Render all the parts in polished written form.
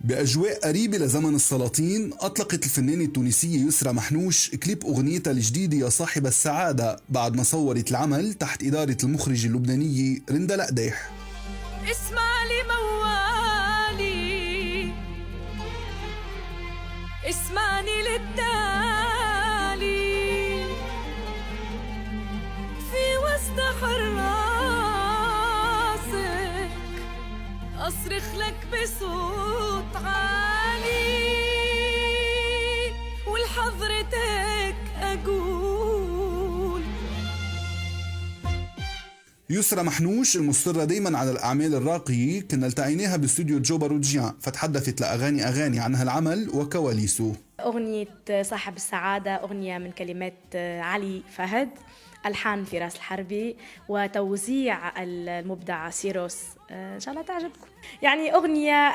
بأجواء قريبة لزمن السلاطين أطلقت الفنانة التونسية يسرى محنوش كليب أغنيتها الجديدة يا صاحب السعادة بعد ما صورت العمل تحت إدارة المخرجة اللبنانية رندا القديح. اسمع لي موالي، اسمعني للتالي، في وسط حراسك أصرخ لك بصوت عالي، ولحضرتك أقول. يسرى محنوش المصرة دايما على الأعمال الراقية كنا التقيناها باستوديو جو بارودجيان، فتحدثت لأغاني عن هالعمل وكواليسه. أغنية صاحب السعادة أغنية من كلمات علي فهد، ألحان فراس الحربي، وتوزيع المبدع سيروس. إن شاء الله تعجبكم. يعني أغنية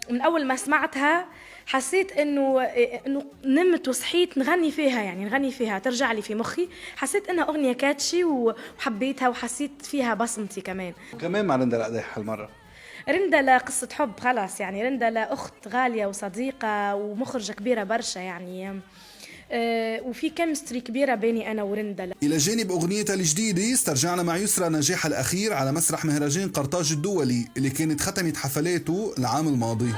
من أول ما سمعتها حسيت إنه نمت وصحيت نغني فيها، يعني نغني فيها ترجع لي في مخي. حسيت إنها أغنية كاتشي وحبيتها وحسيت فيها بصمتي كمان. وكمان مع رندا القديح هالمرة. رندا لقصة حب خلاص، يعني رندا لأخت غالية وصديقة ومخرجة كبيرة برشا يعني، وفي كيمستري كبيرة بيني أنا ورندا. إلى جانب أغنيتها الجديدة استرجعنا مع يسرى نجاحها الأخير على مسرح مهرجان قرطاج الدولي اللي كانت ختمت حفلاته العام الماضي.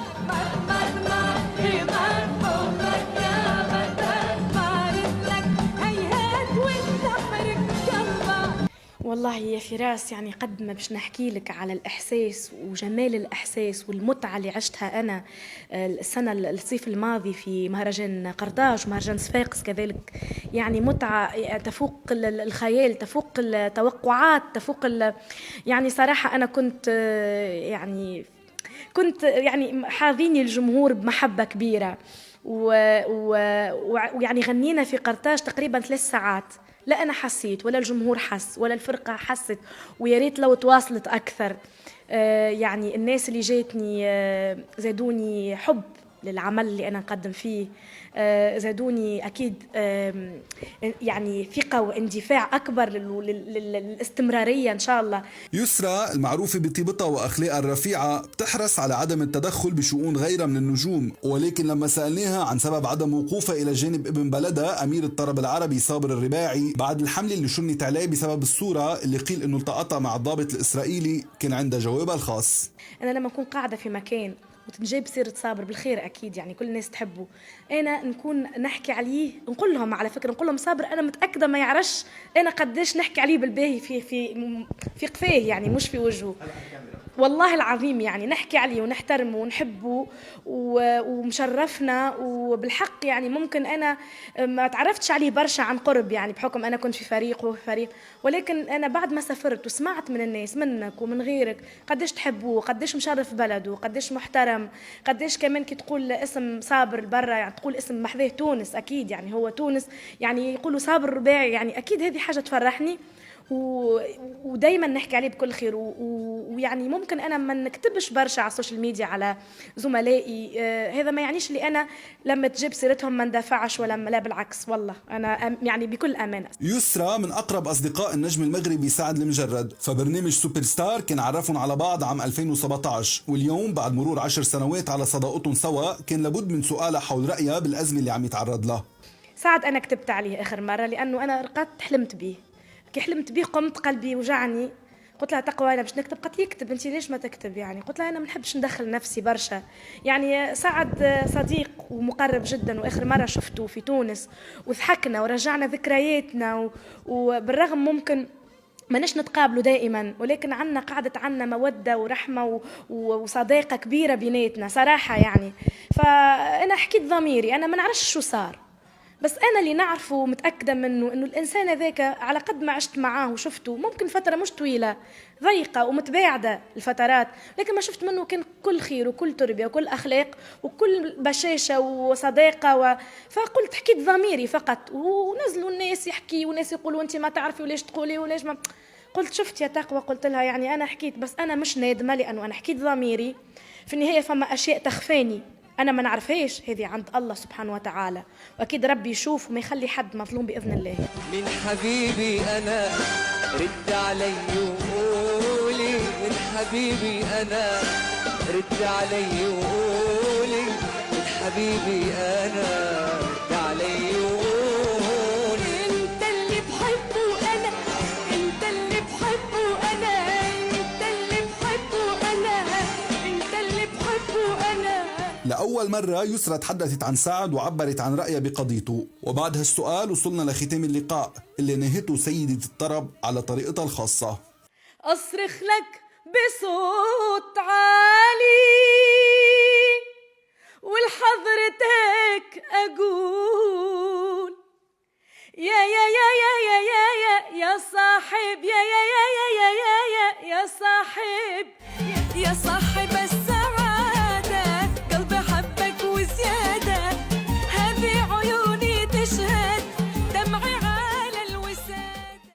والله يا فراس يعني قد ما باش نحكي لك على الإحساس وجمال الإحساس والمتعة اللي عشتها أنا السنة الصيف الماضي في مهرجان قرطاج ومهرجان صفاقس كذلك. يعني متعة تفوق الخيال، تفوق التوقعات، تفوق يعني صراحة أنا كنت يعني حاضيني الجمهور بمحبة كبيرة، ويعني غنينا في قرطاج تقريبا 3 ساعات. لا أنا حسيت ولا الجمهور حس ولا الفرقة حست، ويا ريت لو تواصلت أكثر. يعني الناس اللي جاتني زادوني حب للعمل اللي أنا نقدم فيه، زادوني أكيد يعني ثقة واندفاع أكبر للاستمرارية إن شاء الله. يسرى المعروفة بطيبتها وأخلاقها الرفيعة بتحرص على عدم التدخل بشؤون غيرها من النجوم، ولكن لما سألناها عن سبب عدم وقوفها إلى جانب ابن بلدها أمير الطرب العربي صابر الرباعي بعد الحملة اللي شنت عليه بسبب الصورة اللي قيل إنه التقطها مع الضابط الإسرائيلي، كان عندها جوابها الخاص. أنا لما أكون قاعدة في مكان وتنجيب سيرة صابر بالخير أكيد، يعني كل الناس تحبه، أنا نكون نحكي عليه، نقول لهم على فكرة، نقول لهم صابر أنا متأكدة ما يعرفش أنا قديش نحكي عليه بالباهي في قفاه، يعني مش في وجهه، والله العظيم. يعني نحكي عليه ونحترمه ونحبه ومشرفنا، وبالحق يعني ممكن أنا ما تعرفتش عليه برشا عن قرب، يعني بحكم أنا كنت في فريق وفي فريق، ولكن أنا بعد ما سافرت وسمعت من الناس منك ومن غيرك قديش تحبوه، قديش مشرف بلده، قديش محترم، قديش كمان كي تقول اسم صابر برا يعني تقول اسم محذاه تونس، أكيد يعني هو تونس، يعني يقولوا صابر الرباعي، يعني أكيد هذه حاجة تفرحني، ودايما نحكي عليه بكل خير. ويعني ممكن انا ما نكتبش برشا على السوشيال ميديا على زملائي، هذا ما يعنيش لي انا لما تجيب سيرتهم ما ندافعش ولا لا، بالعكس والله انا يعني بكل امانه. يسرى من اقرب اصدقاء النجم المغربي سعد المجرد، فبرنامج سوبر ستار كان عرفهم على بعض عام 2017، واليوم بعد مرور 10 سنوات على صداقتهم سوا كان لابد من سؤالها حول رايها بالازمه اللي عم يتعرض لها. سعد انا كتبت عليه اخر مره لانه انا رقدت حلمت به، كي حلمت به قمت قلبي وجعني، قلت لها تقوى انا باش نكتب، قالت لي اكتب انت ليش ما تكتب، يعني قلت لها انا ما نحبش ندخل نفسي برشا، يعني سعد صديق ومقرب جدا، واخر مره شفته في تونس وضحكنا ورجعنا ذكرياتنا، وبالرغم ممكن ما نش نتقابلوا دائما، ولكن عنا مودة ورحمة وصداقة كبيرة بيناتنا صراحة يعني. فأنا حكيت ضميري، أنا ما نعرفش شو صار، بس أنا اللي نعرفه ومتأكدة منه إنه الإنسان هذاك على قد ما عشت معاه وشفته، ممكن فترة مش طويلة ضيقة ومتباعدة الفترات، لكن ما شفت منه كان كل خير وكل تربية وكل أخلاق وكل بشاشة وصداقة فقلت حكيت ضميري فقط، ونزلوا الناس يحكي وناس يقولوا أنت ما تعرفي وليش تقولي وليش ما، قلت شفت يا تقوى، قلت لها يعني أنا حكيت، بس أنا مش نادمة لأنه أنا حكيت ضميري، في النهاية فما أشياء تخفاني أنا ما نعرفهاش، هذه عند الله سبحانه وتعالى، وأكيد ربي يشوف وما يخلي حد مظلوم بإذن الله. من حبيبي أنا رد علي وقولي، من حبيبي أنا رد علي وقولي. حبيبي أنا رد علي وقول انت اللي بحبه انا، انت اللي بحبه انا، انت اللي بحبه انا، انت اللي بحبه انا. لأول مرة يسرى تحدثت عن سعد وعبرت عن رأيها بقضيته، وبعد هالسؤال وصلنا لختام اللقاء اللي نهته سيدة الطرب على طريقتها الخاصة. أصرخ لك بصوت عالي ولحضرتك أقول يا يا يا يا يا يا يا يا صاحب، يا يا يا يا يا يا يا صاحب، يا صاحب